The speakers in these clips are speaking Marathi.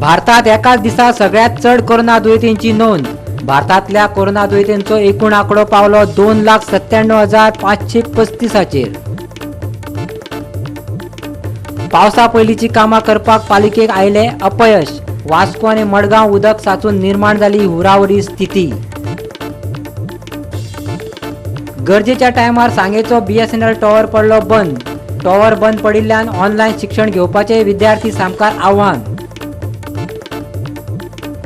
भारतात एकाच दिसा सगळ्यात चढ कोरोना दुयेंतींची नोंद। भारतातल्या कोरोना दुयेंतींचो एकूण आकडो पावलो 2,97,535 पावसा पयलींची कामां करपाक पालिकेक आयले अपयश। वास्को आनी मडगांव उदक साचून निर्माण जाली हुराहुरी स्थिती। गरजेच्या टायमार सांगेचो BSNL टॉवर पडलो बंद। टॉवर बंद पडिल्ल्यान ऑनलायन शिक्षण घेवपाचे विद्यार्थी सामकार आव्हान।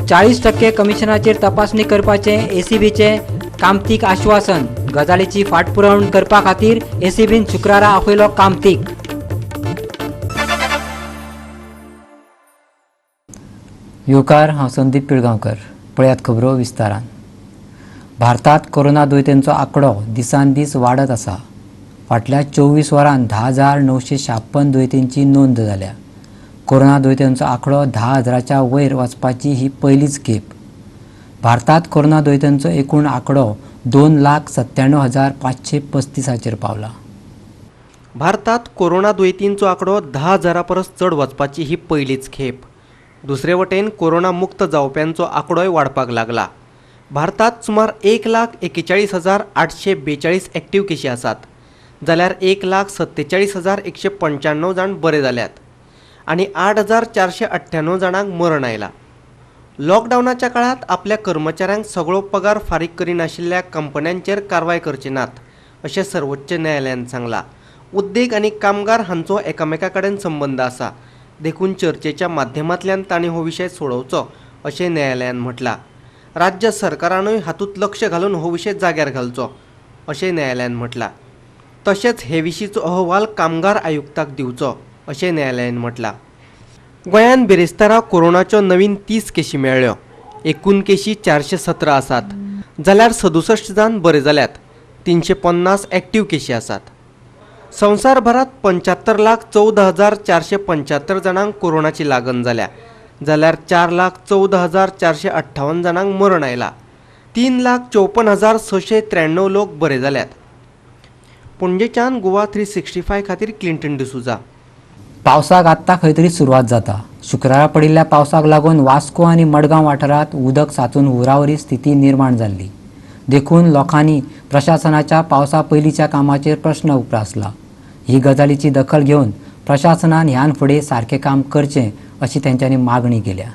40% कमिशनाचेर तपासणी करपाचे ACBचे कामतीक आश्वासन। गजालीची फाटपुरवण करपा खातीर ACBन शुक्रारा आपयलो कामतीक। युवकार हांव संदीप पिळगांवकर। पळयात खबरो विस्तारान। भारतात कोरोना दुयेंतींचो आंकडो दिसान दीस वाडत आसा। फाटल्या 24 वरांत 10,956 दुयेंतींची नोंद जाल्या। कोरोना दुयेंतींचो आंकडो 10,000च्या वयर वचपाची ही पयलीच खेप। भारतात कोरोना दुयेंतींचो एकूण आंकडो 2,97,535 पावला। भारतात कोरोना दुयेंतींचो आंकडो 10,000 परस चड वचपाची ही पयलीच खेप। दुसरे वटेन कोरोना मुक्त जावप्यांचो आंकडोय वाडपाक लागला। भारतात सुमार 1,41,842 एक्टीव केशी आसात, जाल्यार 1,47,195 जाण बरे जाल्यात आनी 8,498 जाणांक मरण आयला। लॉकडावनाच्या काळात आपल्या कर्मचाऱ्यांक सगळो पगार फारीक करिनाशिल्ल्या कंपन्यांचेर कारवाय करचे नात, अशें सर्वोच्च न्यायालयान सांगला। उद्देग आनी कामगार हांचो एकामेका कडेन संबंद आसा, देखून चर्चेच्या माध्यमांतल्यान तांणी हो विशय सोडोवचो, अशें न्यायालयान म्हटलां। राज्य सरकारानूय हातूंत लक्ष घालून हो विशय जाग्यार घालचो, अशें न्यायालयान म्हटलां। तशेंच हे विशींचो अहवाल कामगार आयुक्ताक दिवचो, अशें न्यायालयान म्हटलां। गोंयांत बेरेस्तारा कोरोनाच्यो नवीन 30 केशी मेळ्ळ्यो। एकूण केशी 417 आसात, जाल्यार 67 जाण बरे जाल्यात। 350 एक्टीव केशी आसात। संवसारभरात 75,14,475 जाणांक कोरोनाची लागण जाल्या, जाल्यार 4,14,458 जाणांक मरण आयला। 3,54,693 लोक बरे जाल्यात। पणजेच्यान गोवा 365 खातीर क्लिंटन डिसूजा। पावसाक आत्तां खंय तरी सुरवात जाता। शुक्रारा पडिल्ल्या पावसाक लागून वास्को आनी मडगांव वाठारांत उदक साचून हुराहुरी स्थिती निर्माण जाल्ली। देखून लोकांनी प्रशासनाच्या पावसा पयलींच्या कामाचेर प्रश्न उपरासला। ही गजालीची दखल घेवन प्रशासनान ह्यान फुडें सारकें काम करचें, अशी तेंच्यांनी मागणी केल्या।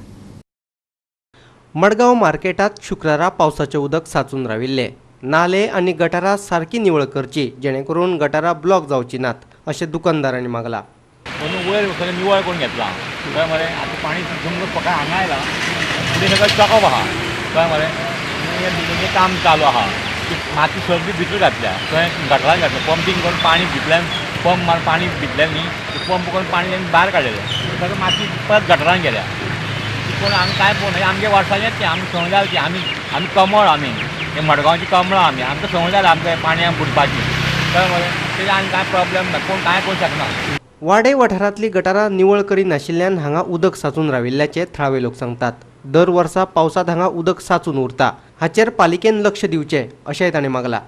मडगांव मार्केटात शुक्रारा पावसाचें उदक साचून राविल्लें। नाले आनी गटारां सारकी निवळ करची, जेणे करून गटारां ब्लॉक जावची नात, अशें दुकानदारांनी मागलां। म्हणून वयर सगळें निवळ करून घेतला कळ्ळें मरे। आतां पाणी जमलो फकात हांगा आयला, फुडें सगळें चॉकअप आहा कळ्ळें मरे। हें काम चालू आहा, माती सगळी भितर घातल्या, थंय गटारान घातल्या, पंपींग करून पाणी भितल्यान पंप मारून पाणी भितल्यान न्ही, पंप करून पाणी भायर काडलेलें, सगळें माती परत गटारान गेल्या। पूण हांगा कांय पळोवना, आमगे वर्साचेंच तें, आमी संवय जाली ती, आमी कमळ, आमी हे मडगांवची कमळां, आमकां संवय जाली आमकां पाणयां बुडपाची कळ्ळें मरे। तेजें आनी कांय प्रॉब्लेम ना, कोण कांय करूंक शकना। वाडे वाठारांतलीं गटारां निवळ करिनाशिल्ल्यान हांगा उदक साचून राविल्ल्याचे थळावे लोक सांगतात। दर वर्सा पावसांत हांगा उदक साचून उरता, हाचेर पालिकेन लक्ष दिवचें, अशेंय ताणें मागलां।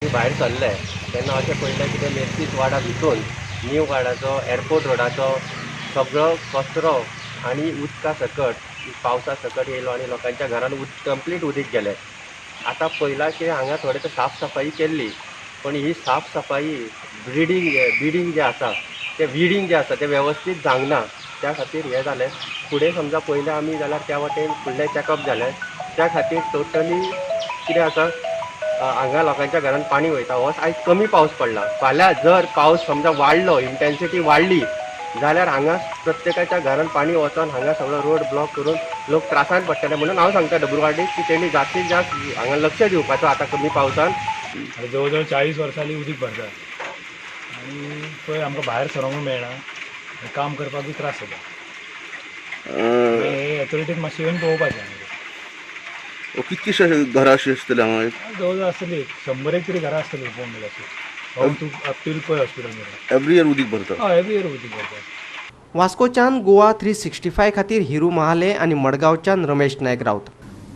भायर सरले तेन्ना अशें पळयलें की मेस्तीस वाडा भितून न्यू गार्डाचो, एअरपोर्ट रोडाचो सगळो कचरो आनी उदका सकट पावसा सकट येयलो आनी लोकांच्या घरान कंप्लीट उदीक गेलें। आतां पयला की हांगा थोडे साफ सफाई केल्ली, पण ही साफ सफाई बिडिंग जे आसा ते विडींग जे आसा ते वेवस्थीत जावंक ना। त्या खातीर हें जालें। फुडें समजा पयलें आमी जाल्यार त्या वाटेन फुडलें चॅकअप जालें, त्या खातीर टोटली कितें आसा हांगा लोकांच्या घरान पाणी वयता। हो आयज कमी पावस पडला, फाल्यां जर पावस समजा वाडलो, इंटेन्सिटी वाडली जाल्यार हांगा प्रत्येकाच्या घरान पाणी वचोन हांगा सगळो रोड ब्लॉक करून लोक त्रासान पडटले। म्हणून हांव सांगता डब्ल्यूआरडीक की तेणी जास्तीत जास्त हांगा लक्ष दिवपाचो आतां कमी पावसान। जवळ जवळ 40 वर्सांनी उदीक भरता आनी पळय आमकां भायर सरोंक मेळना, काम करपाकूय त्रास जाता। एथॉरिटीन मातशें येवन पळोवपाचें। कितकीशे घरां अशी आसतली हांगा? जवळ जवळ आसतली 100 तरी घरां आसतली पळोवंक गेल्यार अशी। अप टू पळय हॉस्पिटल एवरी इयर उदीक भरता? हय, एवरी इयर उदीक भरता। वास्कोच्यान गोवा 365 खातीर हिरू महाले आनी मडगांवच्यान रमेश नायक रावत।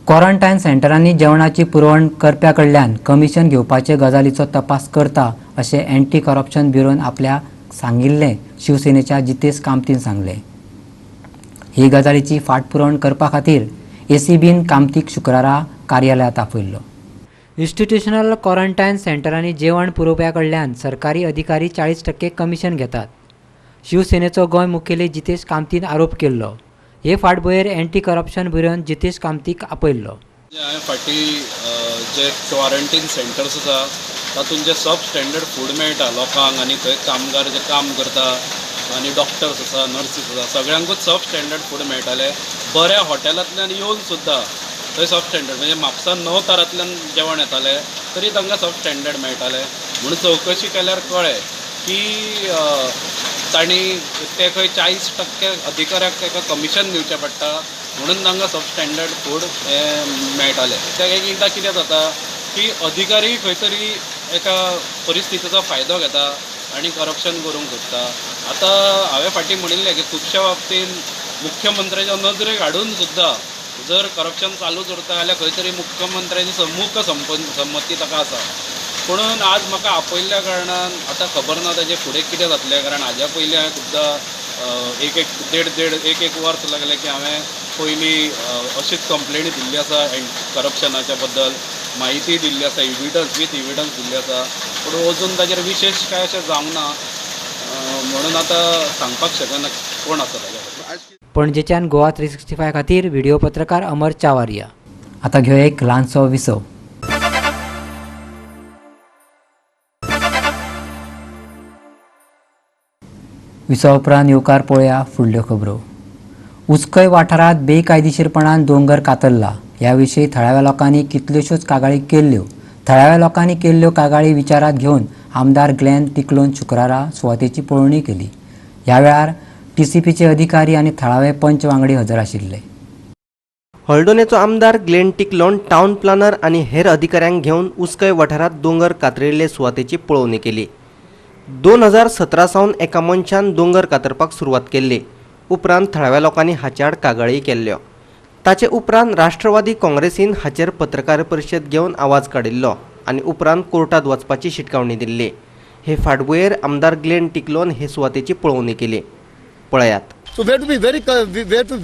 क्वॉरंटायन सेंटरांनी जेवणाची पुरवण करप्या कडल्यान कमिशन घेवपाचे गजालीचो तपास करता, अशें एंटी करप्शन ब्युरोन आपल्या सांगिल्लें शिवसेनेच्या जितेश कामतीन सांगलें। हे गजालीची फाटपुरवण करपा खातीर एसीबीन कामतीक शुक्रारा कार्यालयांत आपयल्लो. इन्स्टिट्यूशनल क्वारंटायन सेंटरांनी जेवण पुरवप्या कडल्यान सरकारी अधिकारी 40% कमिशन घेतात. शिवसेनेचो गोंय मुखेली जितेश कामतीन आरोप केल्लो. हे फाटभुंयेर एंटी करप्शन ब्युरोन जितेश कामतीक आपयल्लो. हांवें फाटीं जे क्वारंटीन सेंटर्स आसा तातूंत जे सब स्टँडर्ड फूड मेळटा लोकांक आनी थंय कामगार जे काम करता आनी डॉक्टर्स आसा नर्सीस आसा सगळ्यांकूच सब स्टँडर्ड फूड मेळटाले. बऱ्या हॉटेलांतल्यान येवन सुद्दां थंय सब स्टँडर्ड म्हणजे म्हापसा 9 तारांतल्यान जेवण येतालें तरी तांकां सब स्टँडर्ड मेळटालें. म्हणून चवकशी केल्यार कळ्ळें की तांणी ते खंय 40% अधिकाऱ्याक ताका कमिशन दिवचें पडटा म्हणून तांकां सब स्टँडर्ड फूड हें मेळटालें. त्या एकदां कितें जाता की अधिकारी खंय तरी एका परिस्थितीचो फायदो घेता आनी करप्शन करूंक सोदता. आतां हांवें फाटीं म्हणिल्लें की खुबश्या बाबतींत मुख्यमंत्र्याच्या नजरेक हाडून सुद्दां जर करप्शन चालूच उरता जाल्यार खंय तरी मुख्यमंत्र्याची मूक संमती ताका आसा. म्हणून आज म्हाका आपयल्ल्या कारणान आतां खबर ना ताजे फुडें कितें जातलें कारण हाज्या पयलीं हांवें खुबदां एक वर्स लागलें की हांवें पयलीं अशीच कंप्लेनी दिल्ली आसा करप्शनाच्या बद्दल म्हायती दिल्ली आसा एविडन्स दिल्ली आसा पूण अजून ताजेर विशेष काय अशें जावंक ना. म्हणून आतां सांगपाक शकना कोण आसा ताच्या बद्दल. पणजेच्यान गोवा 365 खातीर व्हिडिओ पत्रकार अमर चावारिया. आतां घेवया एक ल्हानसो विसव. विसव उपरांत येवकार पळोवया फुडल्यो खबरो. उस्कय वाठारांत बेकायदेशीरपणान दोंगर कातरला. ह्या विशीं थळाव्या लोकांनी कितल्योश्योच कागाळी केल्ल्यो. थळाव्या लोकांनी केल्ल्यो कागाळी विचारांत घेवन आमदार ग्लेन टिक्लोन शुक्रारा सुवातेची पळोवणी केली. ह्या वेळार टीसीपीचे अधिकारी आनी थळावे पंच वांगडी हजर आशिल्ले. हळदोणेचो आमदार ग्लेन टिक्लोन टावन प्लॅनर आनी हेर अधिकाऱ्यांक घेवन उस्कय वाठारांत दोंगर कातरिल्ले सुवातेची पळोवणी केली. 2017 सावन एका मनशान दोंगर कातरपाक सुरवात केल्ली. उपरांत थळाव्या लोकांनी हाचे आड कागाळी केल्ल्यो. ताचे उपरांत राष्ट्रवादी काँग्रेसीन हाचेर पत्रकार परिशद घेवन आवाज काडिल्लो आनी उपरांत कोर्टात वचपाची शिटकावणी दिल्ली. हे फाटभुंयेर आमदार ग्लेन टिक्लोन हे सुवातेची पळोवणी केली. पळयात. So we have to be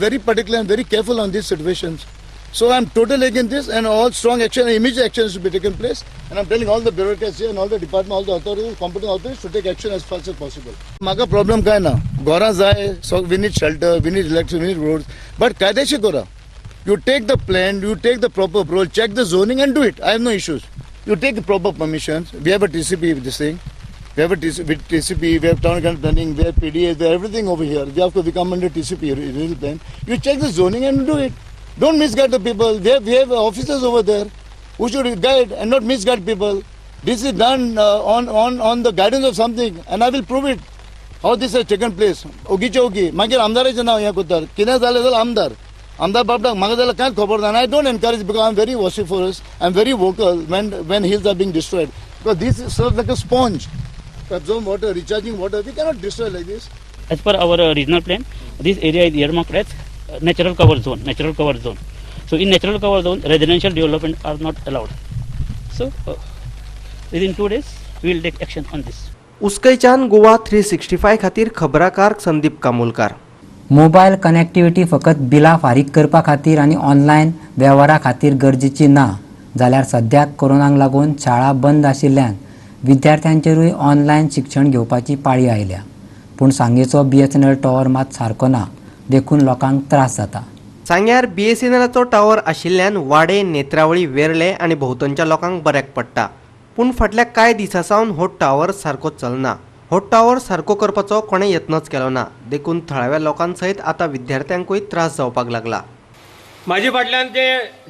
very particular and very careful on these situations. So I'm totally against this, and all strong action, immediate action is to be taken place. And I'm telling all the bureaucrats here and all the department, all the authorities, competent authorities, to take action as fast as possible. Maga problem काय ना? गोरा जाय, so we need shelter, we need electricity, we need roads. But कायदेशीर करा. You take the plan, you take the proper role, check the zoning and do it. I have no issues. You take the proper permissions. We have a TCP with this thing. We have a TCP, we have town planning, we have PDA, we have everything over here. We have to become under TCP, real plan. You check the zoning and do it. Don't misguide the people. We have officers over there who should guide and not misguide people. This is done on the guidance of something, and I will prove it. How this has taken place. ओगीचे ओगी. मागीर आमदाराचें नाव ह्या कोत्तार. कितें जालें जाल्यार आमदार बाबडाक म्हाका जाल्यार कांयच खबर ना. I don't encourage because I'm very vociferous. I'm very vocal when hills are being destroyed. Because this serves like a sponge. Absorb water, recharging water. We cannot destroy like this. As per our regional plan, this area is earmarked as natural cover zone. So in natural cover zone, residential development are not allowed. So within 2 days, we will take action on this. उस्कयच्यान Goa 365 खातीर खबराकार संदीप कामोलकार. मोबायल कनेक्टिव्हिटी फकत बिलां फारीक करपा खातीर आनी ऑनलायन वेव्हारा खातीर गरजेची ना जाल्यार सद्याक कोरोनाक लागून शाळा बंद आशिल्ल्यान विद्यार्थ्यांचेरूय ऑनलायन शिक्षण घेवपाची पाळी आयल्या. पूण सांगेचो BSNL टॉवर मात सारको ना देखून लोकांक त्रास जाता. सांग्यार BSNLचो टावर आशिल्ल्यान वाडे, नेत्रावळी, वेर्ळे आनी भोंवतणच्या लोकांक बऱ्याक पडटा. पूण फाटल्या कांय दिसां सावन हो टावर सारको चलना. हो टावर सारको करपाचो कोणें यत्नच केलो ना देखून थळाव्या लोकां सयत आतां विद्यार्थ्यांकूय त्रास जावपाक लागला. माझे फाटल्यान जे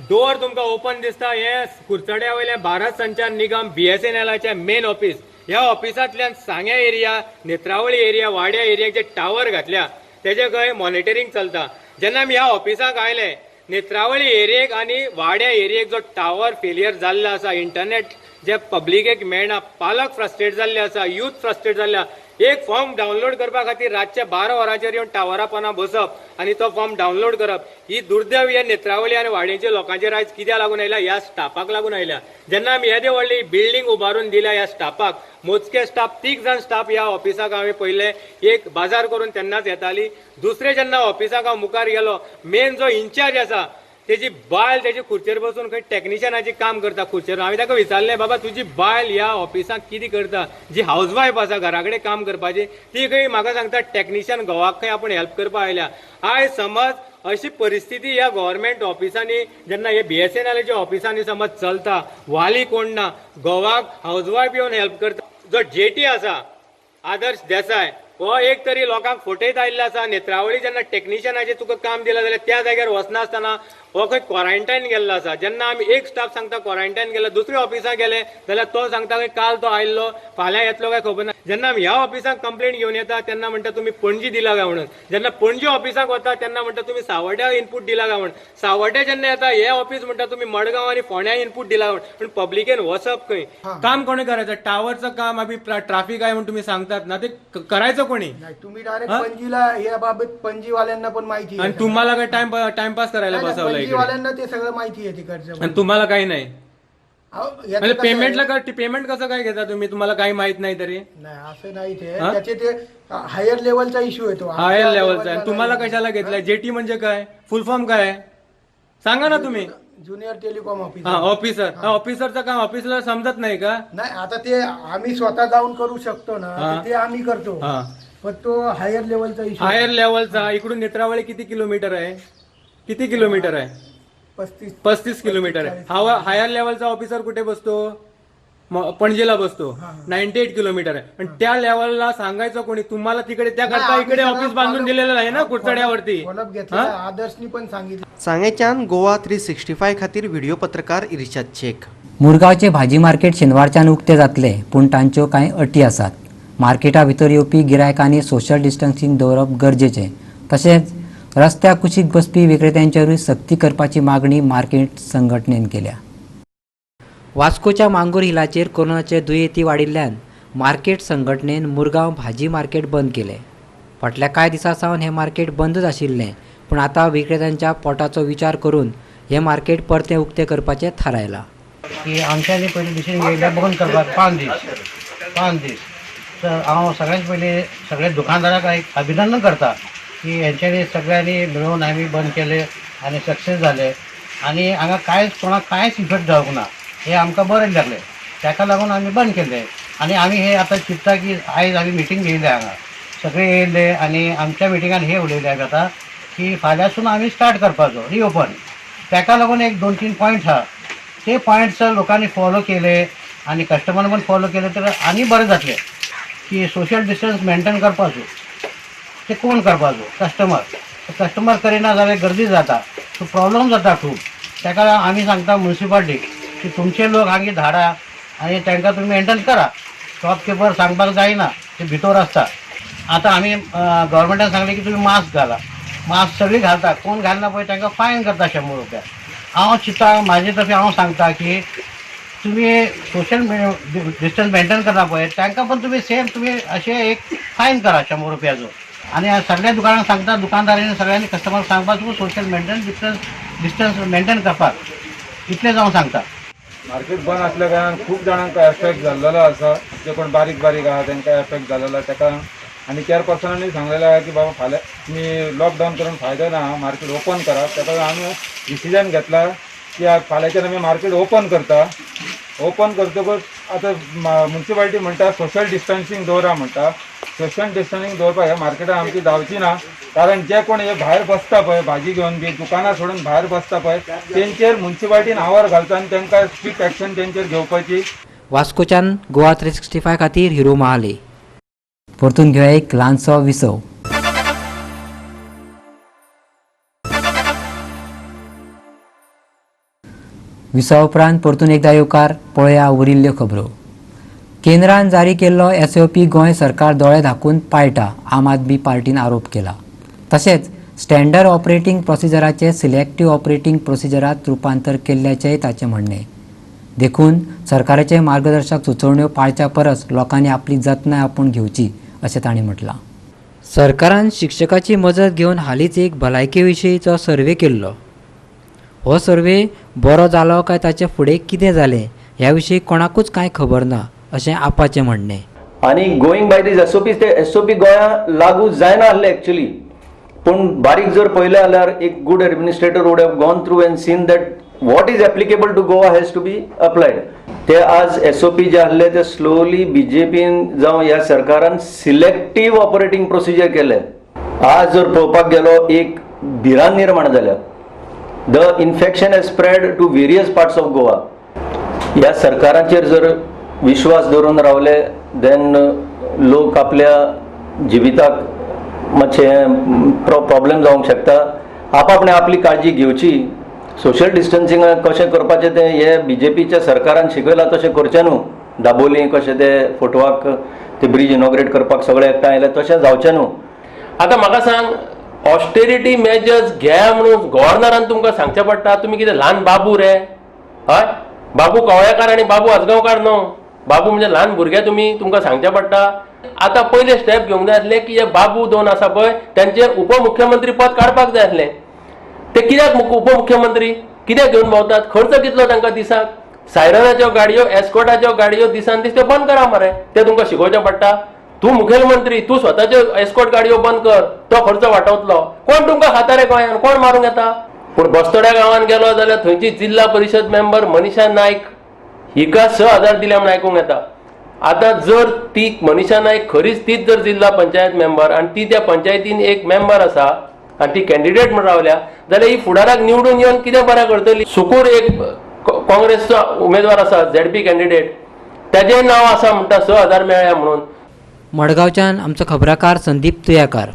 डोअर तुमकां ओपन दिसता हे कुर्चड्या वयले भारत संचार निगम BSNLचे मेन ऑफिस. ह्या ऑफिसांतल्यान सांग्या एरिया, नेत्रावळी एरिया, वाड्या एरियाक जे टावर घातल्या तेजे खंय मॉनिटरींग चलता. जेन्ना आमी ह्या ऑफिसाक आयले नेत्रावळी एरियेक आनी वाड्या एरियेक जो टावर फेलियर जाल्लो आसा, इंटरनेट जे पब्लिकेक मेळना, पालक फ्रस्ट्रेट जाल्ले आसा, यूथ फ्रस्ट्रेट जाल्ले आसा, एक फॉर्म डावनलोड करपा खातीर रातच्या 12 वरांचेर येवन टावरा पोंदा बसप आनी तो फॉर्म डावनलोड करप ही दुर्दैव ह्या नेत्रावळी आनी वाडेंच्या लोकांचेर आयज कित्याक लागून आयल्या? ह्या स्टाफाक लागून आयल्या. जेन्ना आमी येदे व्हडली बिल्डींग उबारून दिल्या ह्या स्टाफाक, मोजके स्टाफ 3 जाण स्टाफ ह्या ऑफिसाक हांवें पयले एक बाजार करून तेन्नाच येताली. दुसरे जेन्ना ऑफिसाक हांव मुखार गेलो, मेन जो इंचार्ज आसा तेजी बायल तेजी खुर्चेर बसून खंय टॅक्निशियनाची काम करता खुर्चेर. हांवें ताका विचारलें, बाबा तुजी बायल ह्या ऑफिसाक कितें करता? जी हाऊसवायफ आसा घरा कडेन काम करपाची ती खंय म्हाका सांगता टॅक्निशियन घोवाक खंय आपूण हेल्प करपा आयल्या. आयज समज अशी परिस्थिती ह्या गव्हर्मेंट ऑफिसांनी जेन्ना हे BSNLच्या ऑफिसांनी समज चलता, वाली कोण ना, घोवाक हाऊसवायफ येवन हेल्प करता. जो JT आसा आदर्श देसाय हो एक तरी लोकांक फटयत आयिल्लो आसा. नेत्रावळी जेन्ना टॅक्निशियनाचें तुका काम दिलां जाल्यार त्या जाग्यार वचनासतना हो खंय क्वॉरंटायन गेल्लो आसा. जेन्ना आमी एक स्टाफ सांगता क्वॉरंटायन गेलो, दुसऱ्या ऑफिसाक गेले जाल्यार तो सांगता खंय काल तो आयल्लो, फाल्यां येतलो काय खबर ना. जेन्ना आमी ह्या ऑफिसाक कंप्लेंट घेवन येता तेन्ना म्हणटा तुमी पणजी दिला काय म्हणून. जेन्ना पणजी ऑफिसाक वता तेन्ना म्हणटा तुमी सावड्ड्या इनपूट दिला काय म्हणून. सावड्ड्या जेन्ना येता हे ऑफिस म्हणटा तुमी मडगांव आनी फोंड्या इनपूट दिला म्हणून. पण पब्लिकेन वचप खंय? काम कोणी करायचं? टावरचं काम आम्ही ट्रॅफिक आहे म्हणून तुम्ही सांगतात ना, ते करायचं कोणी? तुम्ही डायरेक्ट पणजीला याबाबत पणजीवाल्यांना पण माहिती आहे आणि तुम्हाला काय टाइमपास करायला बसवलं? पणजीवाल्यांना ते सगळं माहिती आहे तिकडचं. आणि तुम्हाला काही नाही? याचं म्हणजे कसं पेमेंटला पेमेंट कसं काय घेता तुम्ही? तुम्हाला काही माहित नाही तरी? नाही असं नाही, ते त्याचे ते हायर लेवलचा इश्यू येतो. हायर लेवलचा. आणि तुम्हाला कशाला घेतलाय? JT म्हणजे काय? फुल फॉर्म काय सांगा ना तुम्ही. Junior telecom officer. ऑफिसरचं काम ऑफिसला समजत नाही का? नाही, आता ते आम्ही स्वतः जाऊन करू शकतो ना, ते आम्ही करतो. पण तो हायर लेवलचा इश्यू. हायर लेवलचा. इकडून नेत्रावळी किती किलोमीटर आहे? किती किलोमीटर आहे? 35 किलोमीटर आहे. हायर लेवलचा ऑफिसर कुठे बसतो? पणजीला बसतो. 98 किलोमीटर आहे. पण त्या लेवलला सांगायचं कोणी? तुम्हाला तिकडे त्याकरता इकडे ऑफिस बांधून दिलेलं आहे ना कुडचड्यावरती. आदर्शनी पण सांगितलं. सांगेच्यान गोवा 365 खातीर व्हिडिओ पत्रकार इर्शाद शेख. मुरगांवचे भाजी मार्केट शेनवारच्यान उक्ते जातले, पूण तांच्यो कांय अटी आसात. मार्केटा भितर येवपी गिरायकांनी सोशल डिस्टन्सिंग दवरप गरजेचें. तशेंच रस्त्या कुशीक बसपी विक्रेत्यांचेरूय सक्ती करपाची मागणी मार्केट संघटनेन केल्या. वास्कोच्या मांगूर हिलाचेर कोरोनाचे दुयेंती वाडिल्ल्यान मार्केट संघटनेन मुरगांव भाजी मार्केट बंद केलें. फाटल्या कांय दिसां सावन हें मार्केट बंदच आशिल्लें, पूण आतां विक्रेत्यांच्या पोटाचो विचार करून हें मार्केट परतें उक्तें करपाचें थारायलां. की आमच्यानी पयलीं डिसिजन घेतलें बंद करपाक 5 दीस. तर हांव सगळ्यात पयलीं सगळे दुकानदाराक एक अभिनंदन करता की हेंच्यांनी सगळ्यांनी मेळून आमी बंद केले आनी सक्सेस जाले. आनी हांगा कोणाक कांयच इफेक्ट जावंक ना, हे आमकां बरें लागलें. ताका लागून आमी बंद केले. आनी आमी हे आतां चिंतता की आयज आमी मिटींग घेयले हांगा, सगळे येयले आनी आमच्या मिटिंगान हे उलयले आतां की फाल्यांसून आमी स्टार्ट करपाचो रिओपन. ताका लागून एक 2-3 पॉयंट आहा, ते पॉयंट्स लोकांनी फॉलो केले आनी कस्टमर पण फॉलो केले तर आनी बरें जातलें. की सोशल डिस्टन्स मेंटेन करपाचो ते कोण करपाचो? कस्टमर करिना जाल्यार गर्दी जाता, सो प्रॉब्लम जाता खूब. ताका लागून आमी सांगता म्युनिसिपालिटीक की तुमचे लोक हांगा धाडा आनी तांकां तुमी मेंटेन करा. शॉपकीपर सांगपाक जायना, ते भितर आसता. आतां आमी गव्हर्मेंटान सांगलें की तुमी मास्क घाला. मास्क सगळीं घालता, कोण घालना पळय तांकां फायन करता 100 रुपया. हांव चिंता म्हाजे तर्फे हांव सांगता की तुम्ही सोशल डिस्टन्स मेंटेन करता पळय तांकां पण तुम्ही सेम तुम्ही अशें एक फायन करा 100 रुपयाचो. आनी सगळ्या दुकानांक सांगता, दुकानदारांनी सगळ्यांनी कस्टमर सांगपाचो सोशल डिस्टन्स मेंटेन करपाक, इतलेंच हांव सांगता. मार्केट बंद असल्या कारणान खूप जाणांक एफेक्ट जाल्लो आसा. जे कोण बारीक आहा तांकां एफेक्ट जाल्लो ताका आनी चेअरपर्सनांनी सांगलेलें आहा की बाबा फाल्यां तुमी लॉकडावन करून फायदो ना, मार्केट ओपन करा. ताका आमी डिसिजन घेतला की फाल्यांच्यान आमी मार्केट ओपन करता. ओपन करतकच आतां म्युनिसिपालिटी म्हणटा सोशल डिस्टन्सिंग दवरा म्हणटा. सोशल डिस्टन्सिंग दवरपाक ह्या मार्केटान आमची जावची ना, कारण जे कोण हे भायर बसता पळय भाजी घेवन बी दुकानां सोडून भायर बसता पळय तेंचेर म्युनिसिपालिटीन आवर घालता आनी तांकां स्ट्रिक्ट एक्शन तेंचेर घेवपाची. वास्कोच्यान गोवा 365 खातीर हिरो महाले. परतून घेवया एक ल्हानसो विसव. विसवा उपरांत परतून एकदा येवकार पळया उरिल्ल्यो खबरो. केंद्रान जारी केल्लो SOP गोंय सरकार दोळे धाकून पाळटा, आम आदमी पार्टीन आरोप केला. तशेंच स्टँडर्ड ऑपरेटिंग प्रोसिजराचे सिलेक्टिव्ह ऑपरेटिंग प्रोसिजरात रुपांतर केल्ल्याचेंय ताचें म्हणणें. देखून सरकाराचे मार्गदर्शक सुचोवण्यो पाळच्या परस लोकांनी आपली जतनाय आपूण घेवची अशें तांणी म्हटलां. सरकारान शिक्षकाची मजत घेवन हालींच एक भलायके विशयीचो सर्वे केल्लो. हो सर्वे बरो जालो काय ताचे फुडें कितें जालें ह्या विशीं कोणाकूच कांय खबर ना अशें आपाचें म्हणणें. आणि गोईंग बाय दीज एसओपीज ते एसओपी गोंया लागू जायना आसले एक्चुअली, पूण बारीक जर पळयलें जाल्यार एक good administrator would have gone through and seen that what is applicable to Goa has to be applied. ते आज एसओपी जे आसले ते स्लोली बीजेपीन जावं ह्या सरकारान सिलेक्टीव ऑपरेटींग प्रोसिजर केले. आज जर पळोवपाक गेलो एक भिरांत निर्माण जाल्या. The infection has spread to various parts of Goa. ह्या सरकाराचेर जर विश्वास दवरून रावले देन लोक आपल्या जिविताक मातशें प्रॉब्लेम जावंक शकता. आपणे आपली काळजी घेवची. सोशल डिस्टन्सिंग कशें करपाचें तें हे बीजेपीच्या सरकारान शिकयलां तशें करचें न्हू. दाबोलीं कशें ते फोटवाक ते ब्रिज इनॉग्रेट करपाक सगळे एकठांय आयले तशें जावचें न्हू. आतां म्हाका सांग, ऑस्टेरिटी मेजर्स घ्या म्हणून गव्हर्नरान तुमकां सांगचें पडटा. तुमी कितें ल्हान बाबू रे? हय, बाबू कवळेकार आनी बाबू आजगांवकार न्हू. बाबू म्हणजे ल्हान भुरगे तुमकां सांगचें पडटा. आतां पयले स्टेप घेवंक जाय आसलें की हे बाबू दोन आसा पळय तांचेर उपमुख्यमंत्री पद काडपाक जाय आसलें. ते कित्याक उपमुख्यमंत्री कित्याक घेवन भोंवतात? खर्च कितलो तांकां दिसाक? सायरनाच्यो गाडयो, एस्कॉटाच्यो गाडयो दिसान दीस ते बंद करा मरे. ते तुमकां शिकोवचें पडटा. तूं मुखेलमंत्री, तूं स्वताच्यो एस्कॉट गाडयो बंद कर, तो खर्च वांटवतलो. कोण तुमकां खाता रे गोंयान? कोण मारूंक येता? पूण बस्तोड्या गांवांत गेलो जाल्यार थंयची जिल्हा परिशद मेंबर मनीषा नायक हिका 6,000 दिल्या म्हूण आयकूंक येता. आतां जर ती मनीषा नायक खरीच तीच जर जिल्हा पंचायत मेंबर आनी ती त्या पंचायतीन एक मेंबर आसा आनी ती कॅन्डिडेट म्हूण रावल्या जाल्यार ही फुडाराक निवडून येवन कितें बरें करतली? सुकूर एक काँग्रेसचो उमेदवार आसा ZP कॅन्डिडेट, ताचें नांव आसा म्हणटा 6,000 मेळ्ळ्या म्हणून. मडगांवच्यान आमचो खबराकार संदीप तुयेकार.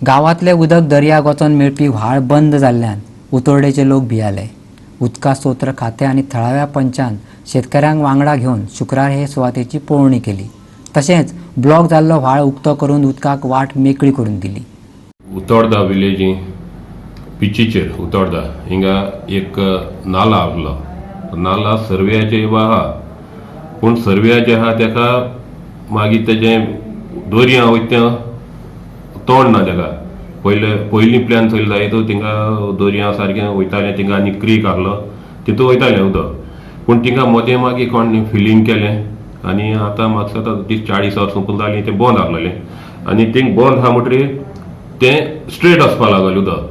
गांवांतलें उदक दर्याक वचोन मेळपी व्हाळ बंद जाल्ल्यान उतोर्डेचे लोक भियाले. उदका स्तोत्र खातें आनी थळाव्या पंचान शेतकऱ्यांक वांगडा घेवन शुक्रार हे सुवातेची पळोवणी केली. तशेंच ब्लॉक जाल्लो व्हाळ उक्तो करून उदकाक वाट मेकळी करून दिली. उतोर्डा विलेज पिचीचेर उतोर्डा हिंगा एक नाला आहलो. नाला सर्वेचे आहा, पूण सर्वेचे आहा तेका मागीर तेजें दोरया वयता तोंड ना तेका. पयलीं प्लॅन चोयलो जाय तो थिंगा दोरया सारकें वयतालें. थिंगा आनी क्रीक आहलो तितून वयतालें उदक. पूण थिंगा मदें मागीर कोण फिलींग केलें आनी आतां म्हाका दिसता ती 40 वर्सां संपून जालीं तें बंद आहलेलें. आनी थिंग बंद आहा म्हणटरी तें स्ट्रेट वचपा लागलें उदक.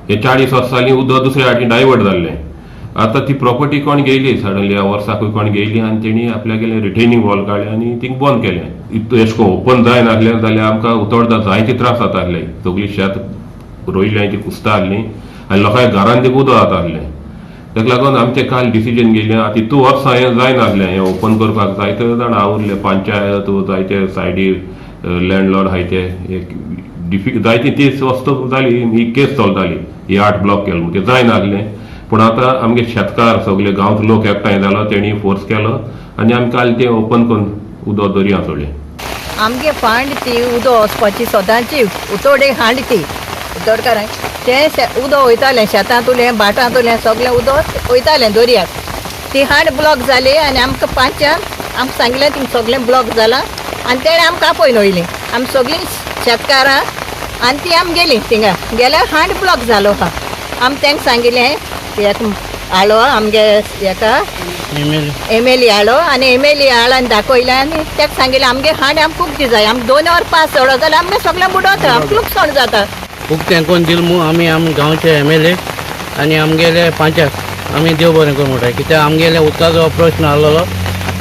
हे 40 वर्सां जालीं उदक दुसऱ्या वाटेन डायवर्ट जाल्लें. आतां ती प्रॉपर्टी कोण घेयली सडनली ह्या वर्साकूय कोण घेयली आनी तेणी आपल्यागेलें रिटेनिंग वॉल काडलें आनी थिंग बंद केलें. अशें करून ओपन जायनासलें जाल्यार आमकां उतोर्डा जायते त्रास जाता आसले. सगळीं शेत रोयलीं ती कुसता आसलीं आनी लोकांच्या घरांत ते उदक जाता आसलें. ताका लागून आमचें काल डिसिजन घेयलें. आतां इतू वर्सां हें जायनासलें हें ओपन करपाक. जायते जाण आवरले पंचायत जायते सायडी लँडलॉर्ड आहाय ते जायती ती वस्त जाली. ही केस चलताली ही 8 ब्लॉक केलो म्हणून तें जायनासलें. पूण आतां आमगे शेतकार सगळे गांवचो लोक एकठांय जालो तेणी फोर्स केलो आनी आमी काल तें ओपन करून उदक दर्या सोडलें. आमगे फांड ती उदक वचपाची सदांची उतोडे हांड ती उतोडकारां तें उदक वयतालें शेतांत उरलें भाटांत उरलें सगळें उदक वयतालें दर्याक. ती हांड ब्लॉक जाली आनी आमकां पांचान आमकां सांगलें थिंग सगळें ब्लॉक जालां आनी तेणें आमकां आपयन वयलीं. आमी सगळीं शेतकारां आनी ती आमी गेलीं थिंगा गेल्यार हांड ब्लॉक जालो आहा. आमी तांकां सांगिल्लें एक हाडलो आमगे हेका MLA हाडलो आनी MLA हाडून दाखयलें आनी ताका सांगिल्लें आमगे हांड आमकां उक्ती जाय. आमी 2 वर पास सोडो जाल्यार आमगे सगळें बुडोता आमकां लुकसाण जाता. उक्तें कोन्न दिलें मू आमी गांवचे MLA आनी आमगेले पंचायत आमी देव बरें करूं म्हणटाय. कित्याक आमगेले उदकाचो प्रश्न आहलो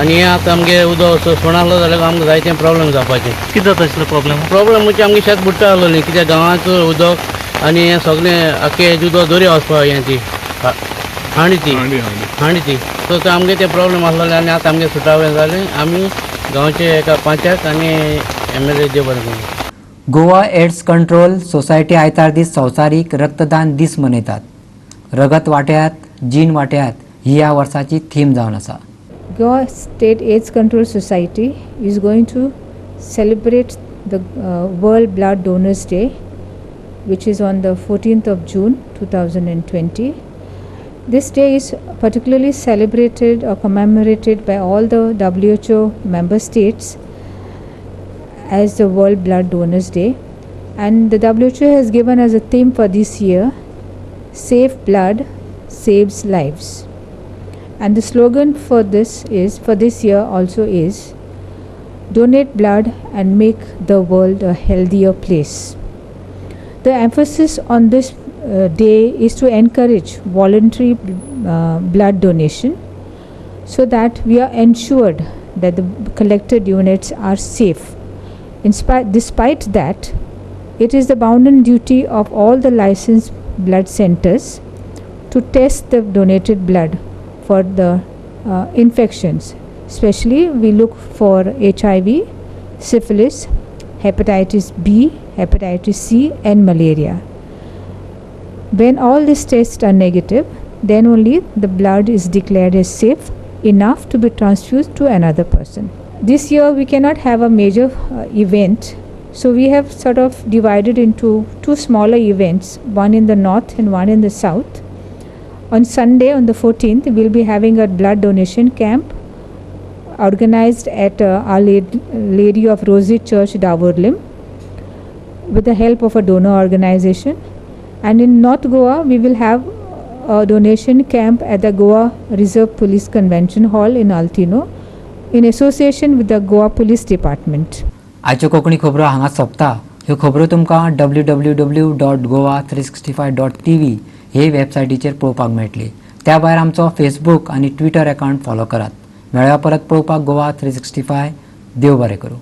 आनी हें आतां आमगे उदक सोडलो जाल्यार आमकां जायतें प्रॉब्लेम जावपाचें. कितें जाता आसलो प्रॉब्लेम म्हणजे आमगे शेत बुडटा आहलोलीं. कित्याक गांवांचो उदक आनी हें सगळें आख्खें उदक दर्या वचपा हें ती हांडी ती सो तो आमगे तें प्रॉब्लेम आहलोलें आनी आतां आमगे सुटावें जालें. आमी गांवचे एका पंचायत आनी MLA देव बरें करूं. गोवा एड्स कंट्रोल सोसायटी आयतार दीस संवसारीक रक्तदान दीस मनयतात. रगत वाट्यात जीण वाट्यात ही ह्या वर्साची थीम जावन आसा. Goa State AIDS Control Society is going to celebrate the World Blood Donors Day, which is on the 14th of June 2020. This day is particularly celebrated or commemorated by all the WHO member states as the World Blood Donors Day, and the WHO has given as a theme for this year, Safe Blood Saves Lives. And the slogan for this year also is, donate blood and make the world a healthier place. The emphasis on this day is to encourage voluntary blood donation, so that we are ensured that the collected units are safe. Despite that, it is the bounden duty of all the licensed blood centers to test the donated blood for the infections. Especially we look for HIV, syphilis, hepatitis B, hepatitis C and malaria. When all these tests are negative, then only the blood is declared as safe enough to be transfused to another person. This year we cannot have a major event, so we have sort of divided into two smaller events, one in the north and one in the south. On Sunday, on the 14th, we will be having a blood donation camp organized at Our Lady of Rosary Church, Davorlim, with the help of a donor organization. And in North Goa, we will have a donation camp at the Goa Reserve Police Convention Hall in Altino, in association with the Goa Police Department. आजच्यो Konkani खबरो हांगा सोंपता. ह्यो खबरो तुमकां www.goa365.tv हे वेबसायटीचेर पळोवपाक मेळटली. त्या भायर आमचो फेसबूक आनी ट्विटर अकावंट फॉलो करात. मेळया परत पळोवपाक गोवा 365. देव बरें करूं.